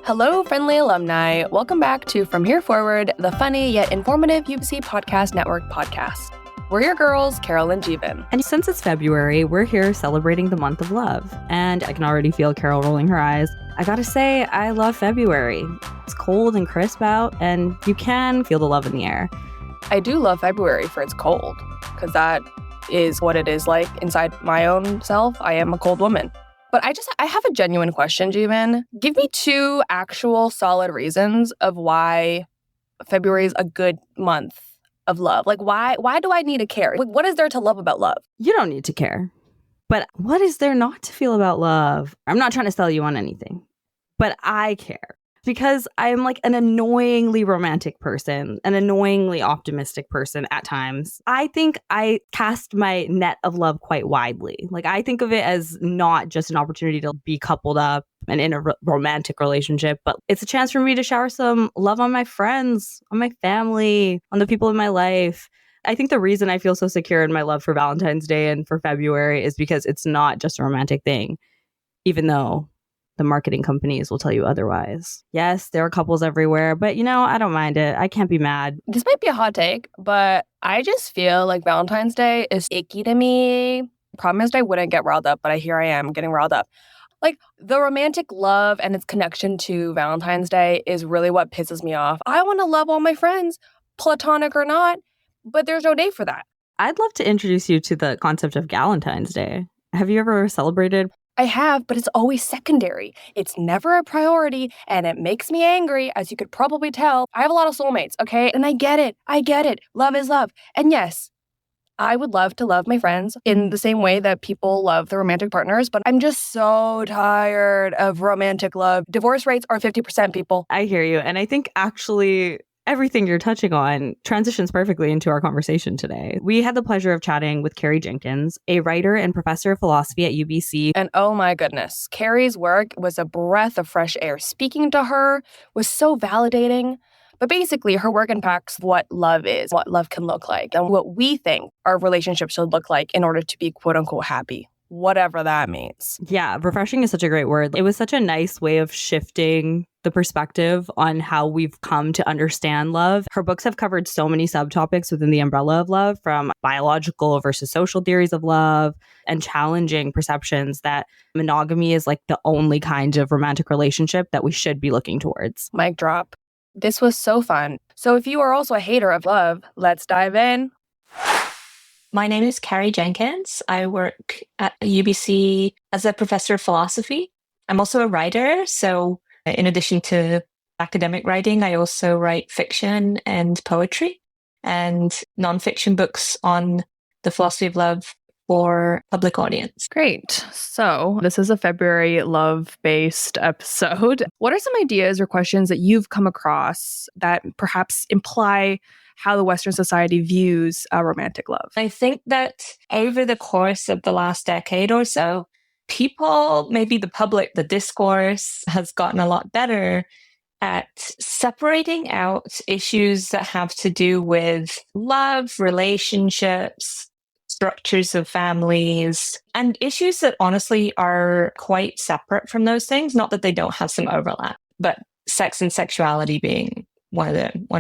Hello, friendly alumni. Welcome back to From Here Forward, the funny yet informative UBC Podcast Network podcast. We're your girls, Carol and Jeevan. And since it's February, we're here celebrating the month of love. And I can already feel Carol rolling her eyes. I gotta say, I love February. It's cold and crisp out, and you can feel the love in the air. I do love February for its cold, because that is what it is like inside my own self. I am a cold woman. But I have a genuine question, Jeevan. Give me 2 actual solid reasons of why February is a good month of love. Like, why do I need to care? Like, what is there to love about love? You don't need to care. But what is there not to feel about love? I'm not trying to sell you on anything, but I care. Because I'm like an annoyingly romantic person, an annoyingly optimistic person at times. I think I cast my net of love quite widely. Like, I think of it as not just an opportunity to be coupled up and in a romantic relationship, but it's a chance for me to shower some love on my friends, on my family, on the people in my life. I think the reason I feel so secure in my love for Valentine's Day and for February is because it's not just a romantic thing, even though the marketing companies will tell you otherwise. Yes, there are couples everywhere, but I don't mind it. I can't be mad. This might be a hot take, but I just feel like Valentine's Day is icky to me. Problem is I wouldn't get riled up, but here I am getting riled up. Like, the romantic love and its connection to Valentine's Day is really what pisses me off. I want to love all my friends, platonic or not, but there's no day for that. I'd love to introduce you to the concept of Galentine's Day. Have you ever celebrated? I have, but it's always secondary. It's never a priority, and it makes me angry, as you could probably tell. I have a lot of soulmates, okay? And I get it. Love is love. And yes, I would love to love my friends in the same way that people love their romantic partners, but I'm just so tired of romantic love. Divorce rates are 50%, people. I hear you. And I think actually everything you're touching on transitions perfectly into our conversation today. We had the pleasure of chatting with Carrie Jenkins, a writer and professor of philosophy at UBC. And oh my goodness, Carrie's work was a breath of fresh air. Speaking to her was so validating. But basically, her work unpacks what love is, what love can look like, and what we think our relationship should look like in order to be quote-unquote happy. Whatever that means. Yeah, refreshing is such a great word. It was such a nice way of shifting the perspective on how we've come to understand love. Her books have covered so many subtopics within the umbrella of love, from biological versus social theories of love and challenging perceptions that monogamy is like the only kind of romantic relationship that we should be looking towards. Mic drop. This was so fun. So if you are also a hater of love, let's dive in. My name is Carrie Jenkins. I work at UBC as a professor of philosophy. I'm also a writer. So in addition to academic writing, I also write fiction and poetry and nonfiction books on the philosophy of love for public audience. Great. So this is a February love-based episode. What are some ideas or questions that you've come across that perhaps imply how the Western society views romantic love? I think that over the course of the last decade or so, people, maybe the public, the discourse has gotten a lot better at separating out issues that have to do with love, relationships, structures of families, and issues that honestly are quite separate from those things. Not that they don't have some overlap, but sex and sexuality being one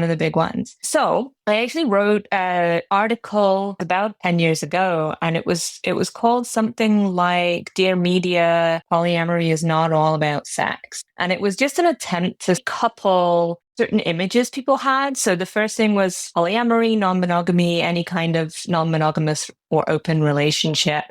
of the big ones. So I actually wrote an article about 10 years ago, and it was called something like "Dear Media, Polyamory is Not All About Sex." And it was just an attempt to couple certain images people had. So the first thing was polyamory, non-monogamy, any kind of non-monogamous or open relationship.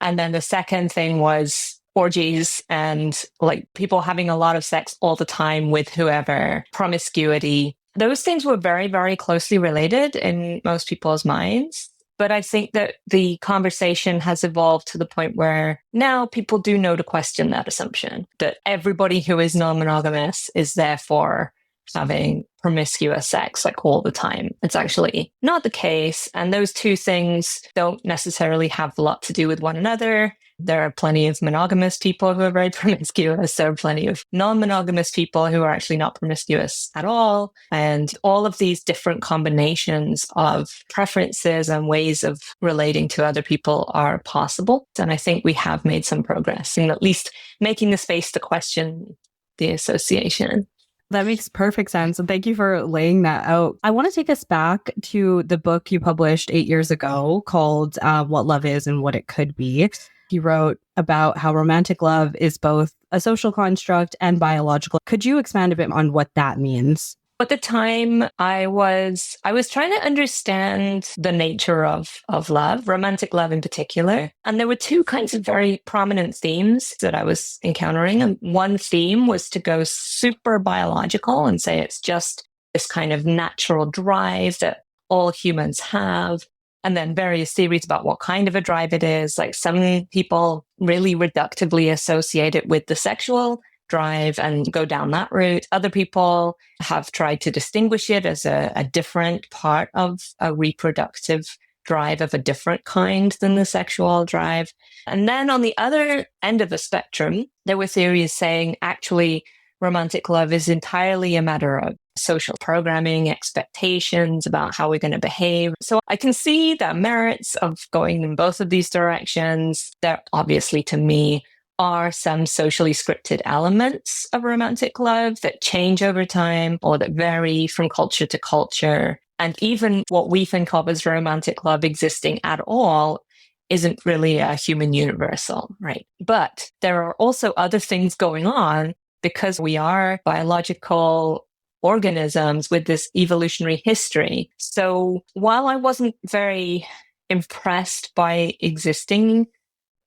And then the second thing was orgies and like people having a lot of sex all the time with whoever, promiscuity. Those things were very, very closely related in most people's minds. But I think that the conversation has evolved to the point where now people do know to question that assumption, that everybody who is non-monogamous is therefore having promiscuous sex like all the time. It's actually not the case. And those two things don't necessarily have a lot to do with one another. There are plenty of monogamous people who are very promiscuous. There are plenty of non-monogamous people who are actually not promiscuous at all. And all of these different combinations of preferences and ways of relating to other people are possible. And I think we have made some progress in at least making the space to question the association. That makes perfect sense. And thank you for laying that out. I want to take us back to the book you published 8 years ago called What Love Is and What It Could Be. You wrote about how romantic love is both a social construct and biological. Could you expand a bit on what that means? At the time, I was trying to understand the nature of love, romantic love in particular. And there were two kinds of very prominent themes that I was encountering. And one theme was to go super biological and say it's just this kind of natural drive that all humans have. And then various theories about what kind of a drive it is. Like some people really reductively associate it with the sexual drive and go down that route. Other people have tried to distinguish it as a different part of a reproductive drive of a different kind than the sexual drive. And then on the other end of the spectrum, there were theories saying actually romantic love is entirely a matter of social programming, expectations about how we're going to behave. So I can see the merits of going in both of these directions. There obviously, to me, are some socially scripted elements of romantic love that change over time or that vary from culture to culture. And even what we think of as romantic love existing at all isn't really a human universal, right? But there are also other things going on because we are biological organisms with this evolutionary history. So while I wasn't very impressed by existing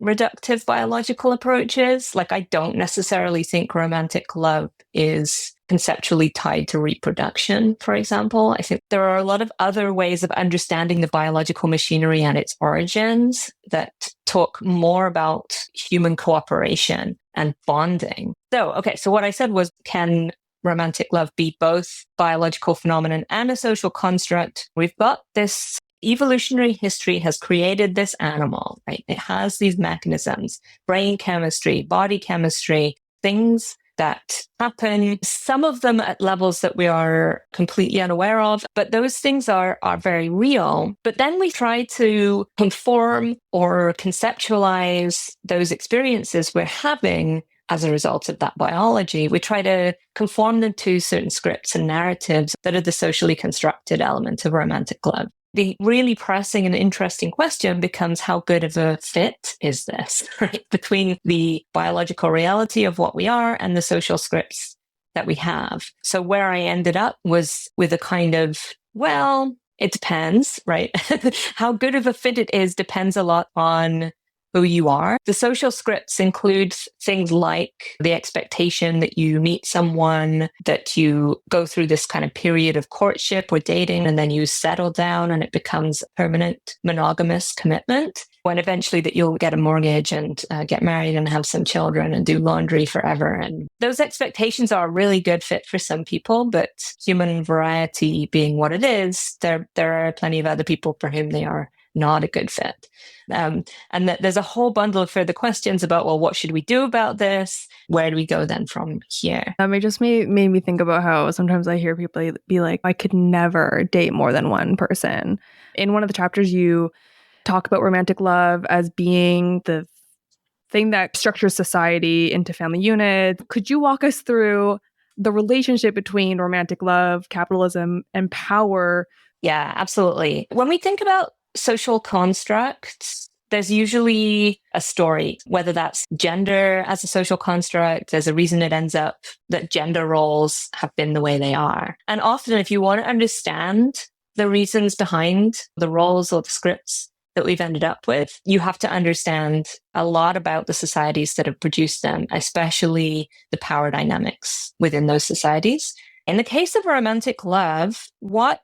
reductive biological approaches, like I don't necessarily think romantic love is conceptually tied to reproduction, for example. I think there are a lot of other ways of understanding the biological machinery and its origins that talk more about human cooperation and bonding. So what I said was, can romantic love be both biological phenomenon and a social construct? We've got this evolutionary history has created this animal, right? It has these mechanisms, brain chemistry, body chemistry, things that happen, some of them at levels that we are completely unaware of, but those things are very real. But then we try to conform or conceptualize those experiences we're having as a result of that biology. We try to conform them to certain scripts and narratives that are the socially constructed element of romantic love. The really pressing and interesting question becomes, how good of a fit is this, right? Between the biological reality of what we are and the social scripts that we have. So where I ended up was with a kind of, well, it depends, right? How good of a fit it is depends a lot on who you are. The social scripts include things like the expectation that you meet someone, that you go through this kind of period of courtship or dating, and then you settle down and it becomes a permanent monogamous commitment, when eventually that you'll get a mortgage and get married and have some children and do laundry forever. And those expectations are a really good fit for some people, but human variety being what it is, there are plenty of other people for whom they are not a good fit. And that there's a whole bundle of further questions about, well, what should we do about this? Where do we go then from here? It just made me think about how sometimes I hear people be like, I could never date more than one person. In one of the chapters, you talk about romantic love as being the thing that structures society into family units. Could you walk us through the relationship between romantic love, capitalism, and power? Yeah, absolutely. When we think about social constructs, there's usually a story, whether that's gender as a social construct. There's a reason it ends up that gender roles have been the way they are. And often, if you want to understand the reasons behind the roles or the scripts that we've ended up with, you have to understand a lot about the societies that have produced them, especially the power dynamics within those societies. In the case of romantic love, what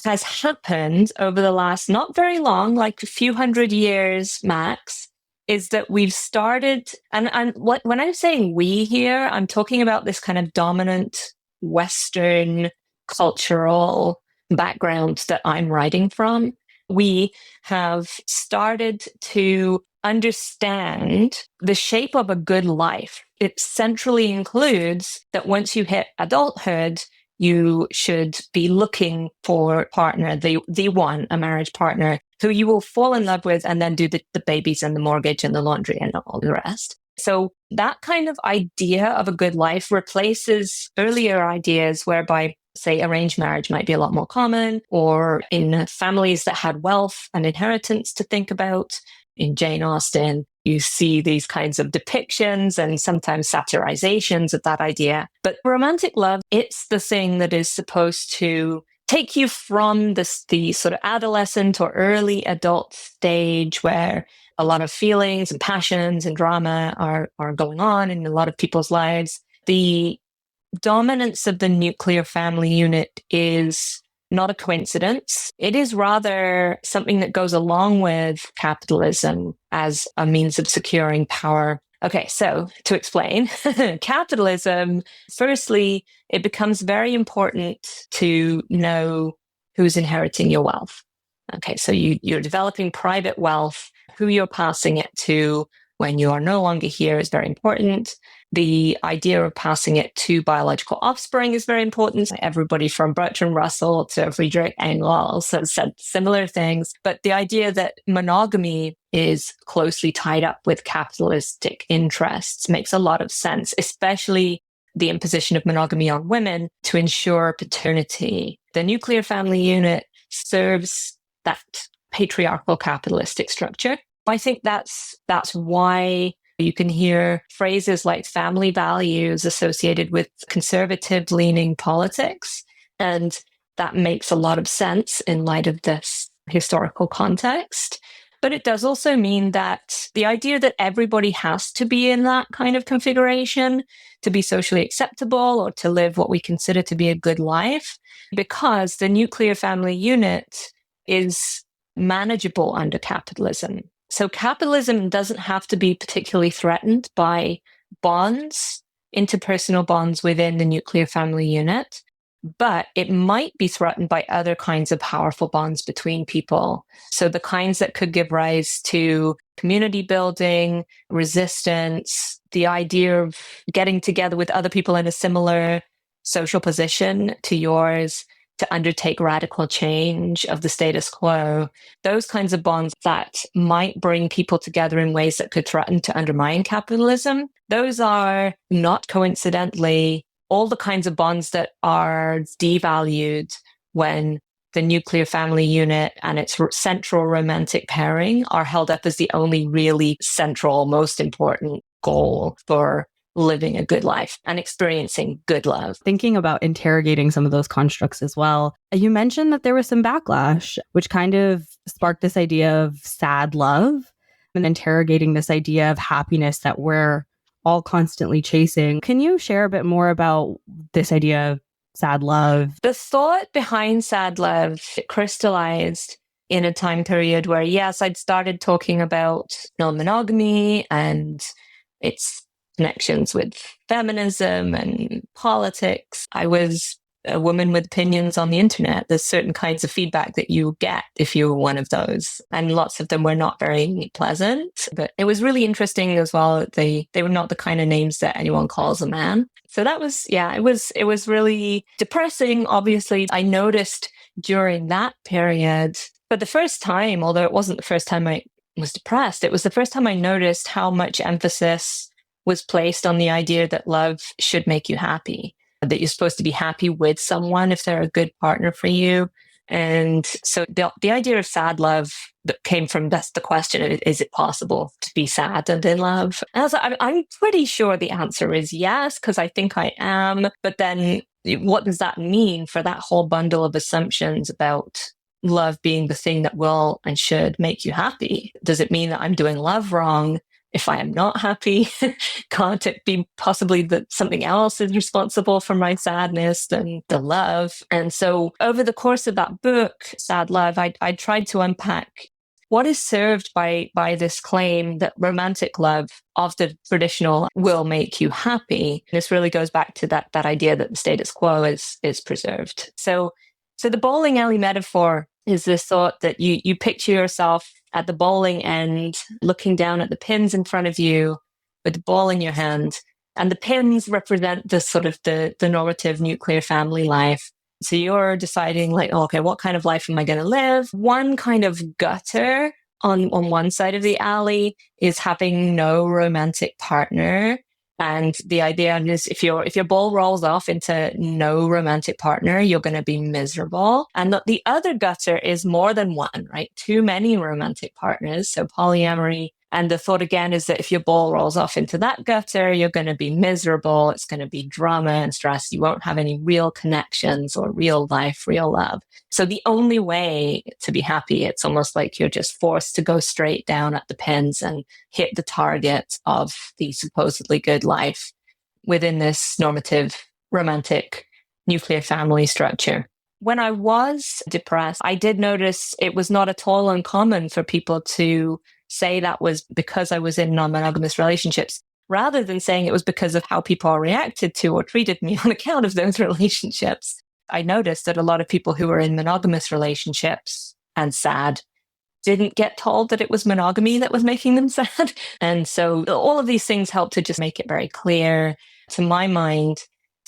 has happened over the last not very long, like a few hundred years max, is that we've started, and when I'm saying we here, I'm talking about this kind of dominant Western cultural background that I'm writing from. We have started to understand the shape of a good life, it centrally includes that once you hit adulthood, you should be looking for a partner, the one, a marriage partner, who you will fall in love with and then do the babies and the mortgage and the laundry and all the rest. So that kind of idea of a good life replaces earlier ideas whereby, say, arranged marriage might be a lot more common, or in families that had wealth and inheritance to think about. In Jane Austen, you see these kinds of depictions and sometimes satirizations of that idea. But romantic love, it's the thing that is supposed to take you from the sort of adolescent or early adult stage where a lot of feelings and passions and drama are going on in a lot of people's lives. The dominance of the nuclear family unit is not a coincidence. It is rather something that goes along with capitalism as a means of securing power. Okay, so to explain, capitalism, firstly, it becomes very important to know who's inheriting your wealth. Okay, so you're developing private wealth. Who you're passing it to when you are no longer here is very important. The idea of passing it to biological offspring is very important. Everybody from Bertrand Russell to Friedrich Engels have said similar things. But the idea that monogamy is closely tied up with capitalistic interests makes a lot of sense, especially the imposition of monogamy on women to ensure paternity. The nuclear family unit serves that patriarchal capitalistic structure. I think that's why you can hear phrases like family values associated with conservative-leaning politics. And that makes a lot of sense in light of this historical context. But it does also mean that the idea that everybody has to be in that kind of configuration to be socially acceptable or to live what we consider to be a good life, because the nuclear family unit is manageable under capitalism. So capitalism doesn't have to be particularly threatened by bonds, interpersonal bonds within the nuclear family unit, but it might be threatened by other kinds of powerful bonds between people. So the kinds that could give rise to community building, resistance, the idea of getting together with other people in a similar social position to yours, to undertake radical change of the status quo, those kinds of bonds that might bring people together in ways that could threaten to undermine capitalism, those are not coincidentally all the kinds of bonds that are devalued when the nuclear family unit and its central romantic pairing are held up as the only really central, most important goal for living a good life and experiencing good love. Thinking about interrogating some of those constructs as well, you mentioned that there was some backlash, which kind of sparked this idea of sad love and interrogating this idea of happiness that we're all constantly chasing. Can you share a bit more about this idea of sad love? The thought behind sad love crystallized in a time period where, yes, I'd started talking about non-monogamy and its connections with feminism and politics. I was a woman with opinions on the internet. There's certain kinds of feedback that you get if you're one of those. And lots of them were not very pleasant, but it was really interesting as well. They were not the kind of names that anyone calls a man. So that was, it was really depressing. Obviously, I noticed during that period, for the first time, although it wasn't the first time I was depressed, it was the first time I noticed how much emphasis was placed on the idea that love should make you happy, that you're supposed to be happy with someone if they're a good partner for you. And so the idea of sad love that came from, that's the question, is it possible to be sad and in love? And I'm pretty sure the answer is yes, because I think I am. But then what does that mean for that whole bundle of assumptions about love being the thing that will and should make you happy? Does it mean that I'm doing love wrong if I am not happy? Can't it be possibly that something else is responsible for my sadness than the love? And so over the course of that book, Sad Love, I tried to unpack what is served by this claim that romantic love of the traditional will make you happy. This really goes back to that idea that the status quo is preserved. So the bowling alley metaphor is this thought that you picture yourself at the bowling end, looking down at the pins in front of you with the ball in your hand. And the pins represent the sort of the normative nuclear family life. So you're deciding like, oh, okay, what kind of life am I going to live? One kind of gutter on one side of the alley is having no romantic partner. And the idea is if your ball rolls off into no romantic partner, you're going to be miserable. And the other gutter is more than one, right? Too many romantic partners. So polyamory. And the thought again is that if your ball rolls off into that gutter, you're going to be miserable. It's going to be drama and stress. You won't have any real connections or real life, real love. So the only way to be happy, it's almost like you're just forced to go straight down at the pins and hit the target of the supposedly good life within this normative, romantic, nuclear family structure. When I was depressed, I did notice it was not at all uncommon for people to say that was because I was in non-monogamous relationships, rather than saying it was because of how people reacted to or treated me on account of those relationships. I noticed that a lot of people who were in monogamous relationships and sad didn't get told that it was monogamy that was making them sad. And so all of these things help to just make it very clear. To my mind,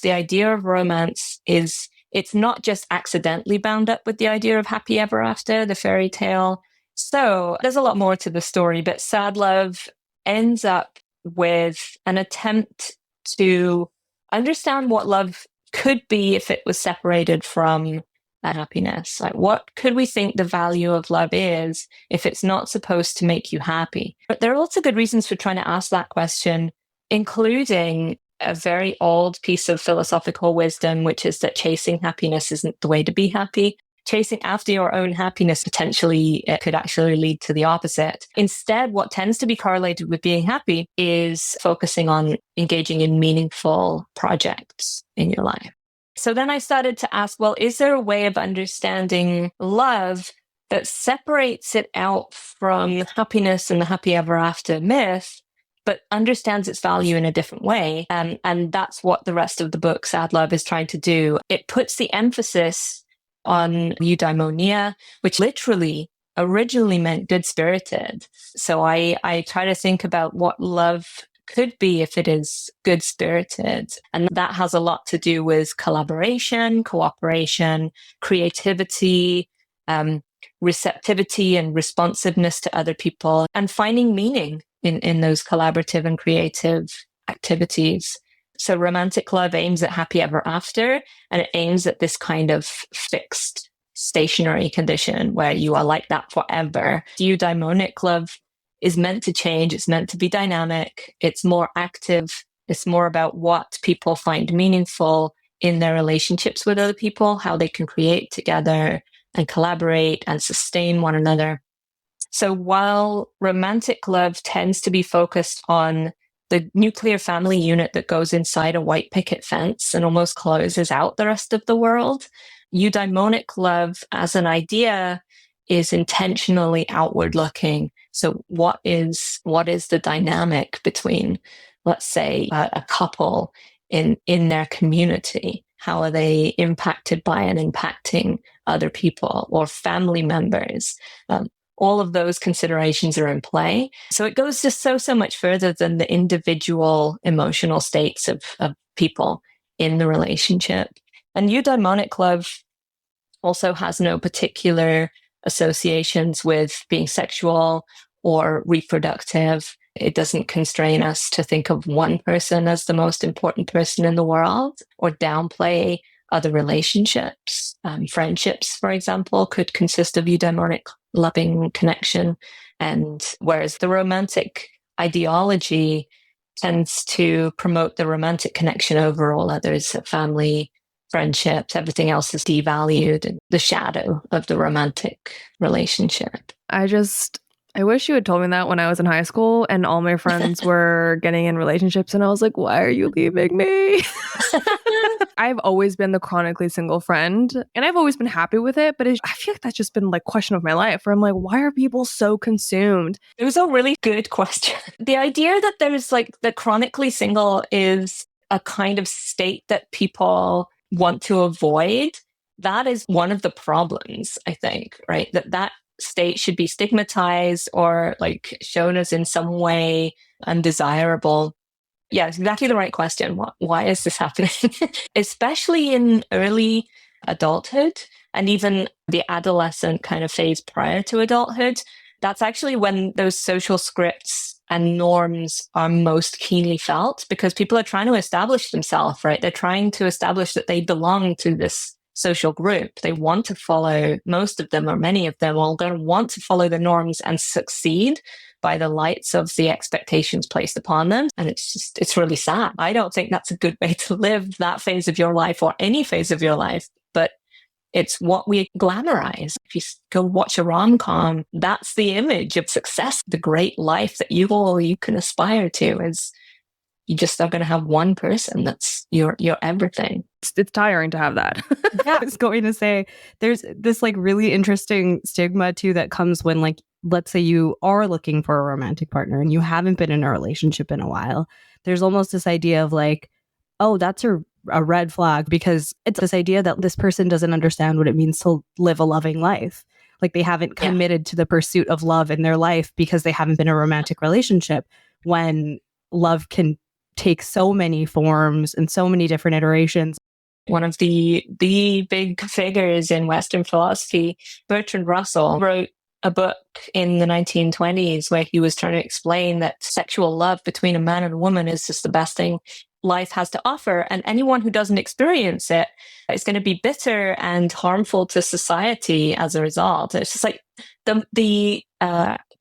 the idea of romance is, it's not just accidentally bound up with the idea of happy ever after, the fairy tale. So there's a lot more to the story, but sad love ends up with an attempt to understand what love could be if it was separated from happiness. Like, what could we think the value of love is if it's not supposed to make you happy? But there are lots of good reasons for trying to ask that question, including a very old piece of philosophical wisdom, which is that chasing happiness isn't the way to be happy. Chasing after your own happiness potentially it could actually lead to the opposite. Instead, what tends to be correlated with being happy is focusing on engaging in meaningful projects in your life. So then I started to ask, well, is there a way of understanding love that separates it out from happiness and the happy ever after myth, but understands its value in a different way? And that's what the rest of the book, Sad Love, is trying to do. It puts the emphasis on eudaimonia, which literally originally meant good-spirited. So I try to think about what love could be if it is good-spirited. And that has a lot to do with collaboration, cooperation, creativity, receptivity and responsiveness to other people, and finding meaning in those collaborative and creative activities. So romantic love aims at happy ever after, and it aims at this kind of fixed, stationary condition where you are like that forever. Eudaimonic love is meant to change. It's meant to be dynamic. It's more active. It's more about what people find meaningful in their relationships with other people, how they can create together and collaborate and sustain one another. So while romantic love tends to be focused on the nuclear family unit that goes inside a white picket fence and almost closes out the rest of the world, eudaimonic love as an idea is intentionally outward looking. So what is the dynamic between, let's say, a couple in their community? How are they impacted by and impacting other people or family members? All of those considerations are in play. So it goes just so much further than the individual emotional states of people in the relationship. And eudaimonic love also has no particular associations with being sexual or reproductive. It doesn't constrain us to think of one person as the most important person in the world or downplay other relationships. Friendships, for example, could consist of eudaimonic loving connection. And whereas the romantic ideology tends to promote the romantic connection over all others, family, friendships, everything else is devalued in the shadow of the romantic relationship. I wish you had told me that when I was in high school and all my friends were getting in relationships and I was like, why are you leaving me? I've always been the chronically single friend and I've always been happy with it, but I feel like that's just been like question of my life where I'm like, why are people so consumed? It was a really good question. The idea that there's like the chronically single is a kind of state that people want to avoid, that is one of the problems, I think, right? That state should be stigmatized or like shown as in some way undesirable. Yeah, it's exactly the right question. Why is this happening? Especially in early adulthood and even the adolescent kind of phase prior to adulthood. That's actually when those social scripts and norms are most keenly felt, because people are trying to establish themselves, right? They're trying to establish that they belong to this social group. They want to follow, most of them or many of them are going to want to follow the norms and succeed by the lights of the expectations placed upon them. And it's really sad. I don't think that's a good way to live that phase of your life or any phase of your life, but it's what we glamorize. If you go watch a rom-com, that's the image of success, the great life that you can aspire to. Is you just are going to have one person that's your everything. It's tiring to have that. Yeah. I was going to say, there's this like really interesting stigma too that comes when, like, let's say you are looking for a romantic partner and you haven't been in a relationship in a while. There's almost this idea of like, oh, that's a red flag, because it's this idea that this person doesn't understand what it means to live a loving life. Like they haven't committed to the pursuit of love in their life because they haven't been in a romantic relationship, when love can take so many forms and so many different iterations. One of the big figures in Western philosophy, Bertrand Russell, wrote a book in the 1920s where he was trying to explain that sexual love between a man and a woman is just the best thing life has to offer. And anyone who doesn't experience it is going to be bitter and harmful to society as a result. It's just like the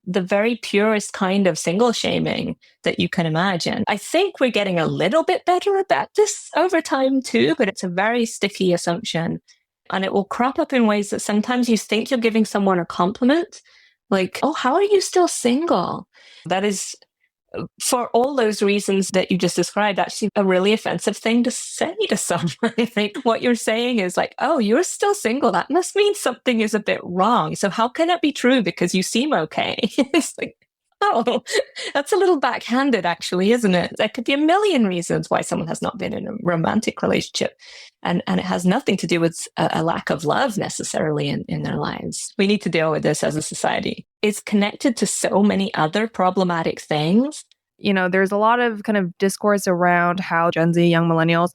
very purest kind of single shaming that you can imagine. I think we're getting a little bit better about this over time too, but it's a very sticky assumption. And it will crop up in ways that sometimes you think you're giving someone a compliment, like, oh, how are you still single? That is, for all those reasons that you just described, actually a really offensive thing to say to someone. Like, what you're saying is like, oh, you're still single. That must mean something is a bit wrong. So how can it be true because you seem okay? It's like, oh, that's a little backhanded, actually, isn't it? There could be a million reasons why someone has not been in a romantic relationship. And it has nothing to do with a lack of love necessarily in their lives. We need to deal with this as a society. It's connected to so many other problematic things. You know, there's a lot of kind of discourse around how Gen Z, young millennials,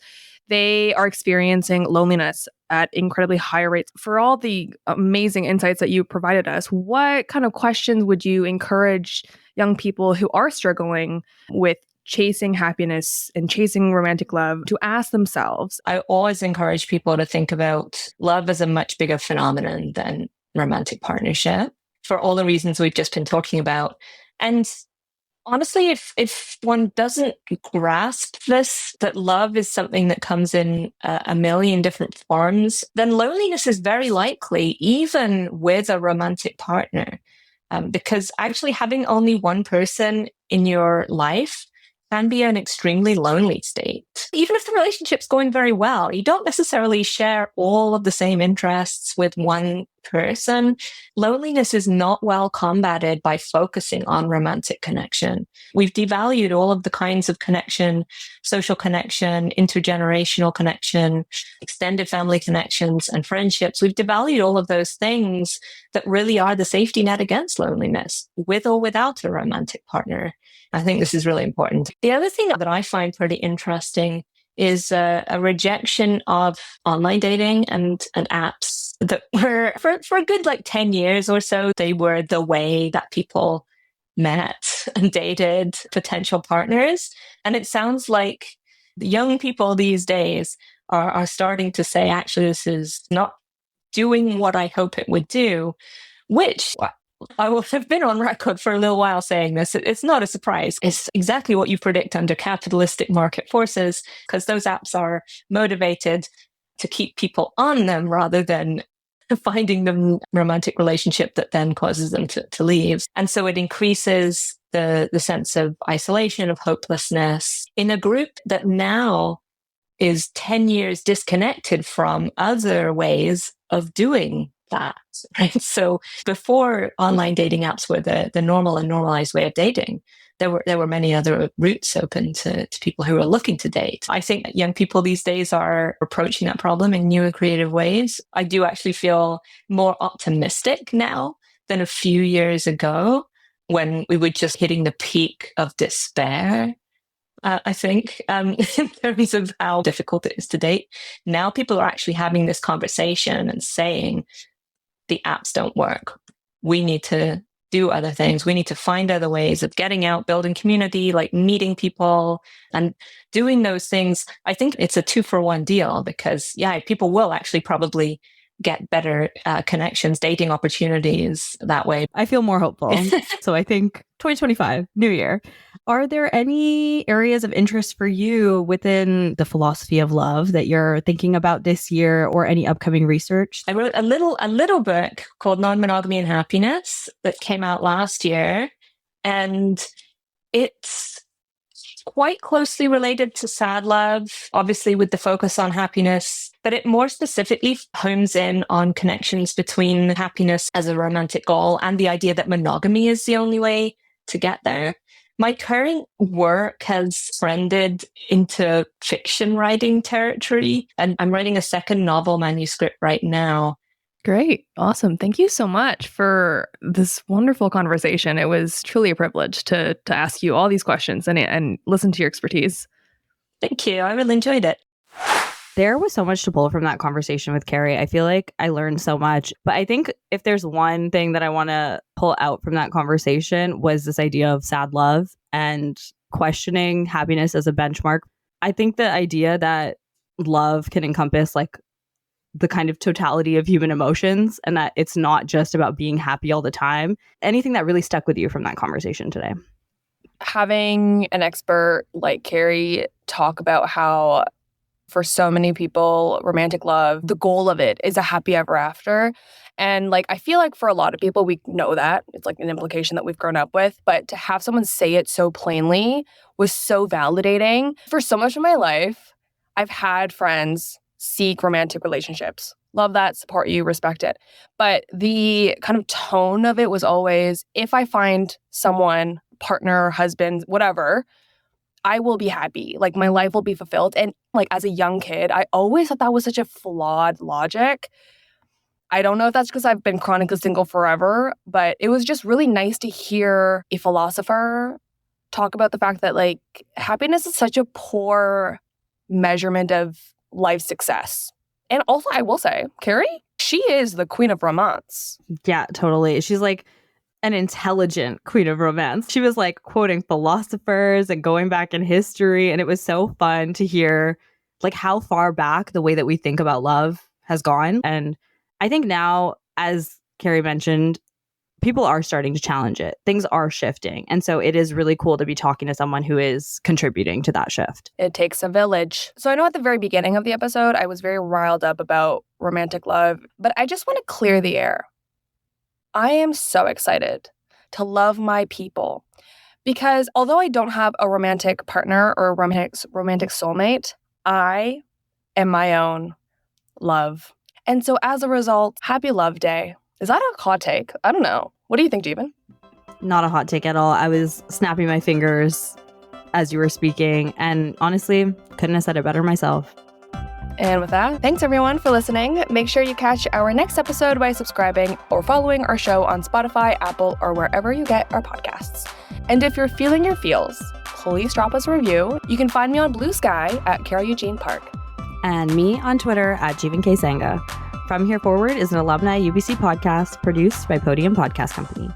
they are experiencing loneliness at incredibly high rates. For all the amazing insights that you provided us, what kind of questions would you encourage young people who are struggling with chasing happiness and chasing romantic love to ask themselves? I always encourage people to think about love as a much bigger phenomenon than romantic partnership, for all the reasons we've just been talking about. And honestly, if one doesn't grasp this, that love is something that comes in a million different forms, then loneliness is very likely, even with a romantic partner. Because actually having only one person in your life can be an extremely lonely state. Even if the relationship's going very well, you don't necessarily share all of the same interests with one person. Loneliness is not well combated by focusing on romantic connection. We've devalued all of the kinds of connection, social connection, intergenerational connection, extended family connections, and friendships. We've devalued all of those things that really are the safety net against loneliness, with or without a romantic partner. I think this is really important. The other thing that I find pretty interesting is a rejection of online dating and apps that were, for a good 10 years or so, they were the way that people met and dated potential partners. And it sounds like the young people these days are starting to say, actually, this is not doing what I hope it would do, which I will have been on record for a little while saying this. It's not a surprise. It's exactly what you predict under capitalistic market forces, because those apps are motivated to keep people on them rather than finding them romantic relationship that then causes them to leave. And so it increases the sense of isolation, of hopelessness in a group that now is 10 years disconnected from other ways of doing that, right? So before online dating apps were the normal and normalized way of dating, there were many other routes open to people who are looking to date. I think that young people these days are approaching that problem in new and creative ways. I do actually feel more optimistic now than a few years ago when we were just hitting the peak of despair. I think, in terms of how difficult it is to date. Now people are actually having this conversation and saying the apps don't work. We need to do other things. We need to find other ways of getting out, building community, like meeting people and doing those things. I think it's a 2-for-1 deal because, yeah, people will actually probably get better connections, dating opportunities that way. I feel more hopeful. So I think 2025, new year. Are there any areas of interest for you within the philosophy of love that you're thinking about this year or any upcoming research? I wrote a little book called Non-Monogamy and Happiness that came out last year. And it's quite closely related to sad love, obviously with the focus on happiness, but it more specifically homes in on connections between happiness as a romantic goal and the idea that monogamy is the only way to get there. My current work has trended into fiction writing territory, and I'm writing a second novel manuscript right now. Great. Awesome. Thank you so much for this wonderful conversation. It was truly a privilege to ask you all these questions and listen to your expertise. Thank you. I really enjoyed it. There was so much to pull from that conversation with Carrie. I feel like I learned so much. But I think if there's one thing that I want to pull out from that conversation was this idea of sad love and questioning happiness as a benchmark. I think the idea that love can encompass like the kind of totality of human emotions and that it's not just about being happy all the time. Anything that really stuck with you from that conversation today? Having an expert like Carrie talk about how for so many people, romantic love, the goal of it is a happy ever after. And like, I feel like for a lot of people, we know that. It's like an implication that we've grown up with. But to have someone say it so plainly was so validating. For so much of my life, I've had friends seek romantic relationships. Love that, support you, respect it. But the kind of tone of it was always, if I find someone, partner, husband, whatever, I will be happy. Like my life will be fulfilled. And like as a young kid, I always thought that was such a flawed logic. I don't know if that's because I've been chronically single forever, but it was just really nice to hear a philosopher talk about the fact that like happiness is such a poor measurement of life success. And also, I will say, Carrie, she is the queen of romance. Yeah, totally. She's like an intelligent queen of romance. She was like quoting philosophers and going back in history. And it was so fun to hear like how far back the way that we think about love has gone. And I think now, as Carrie mentioned, people are starting to challenge it. Things are shifting. And so it is really cool to be talking to someone who is contributing to that shift. It takes a village. So I know at the very beginning of the episode, I was very riled up about romantic love, but I just want to clear the air. I am so excited to love my people because although I don't have a romantic partner or a romantic soulmate, I am my own love. And so as a result, happy Love Day. Is that a hot take? I don't know. What do you think, Jeevan? Not a hot take at all. I was snapping my fingers as you were speaking, and honestly, couldn't have said it better myself. And with that, thanks everyone for listening. Make sure you catch our next episode by subscribing or following our show on Spotify, Apple, or wherever you get our podcasts. And if you're feeling your feels, please drop us a review. You can find me on Blue Sky at Carol Eugene Park. And me on Twitter at Jeevan K. Sangha. From Here Forward is an alumni UBC podcast produced by Podium Podcast Company.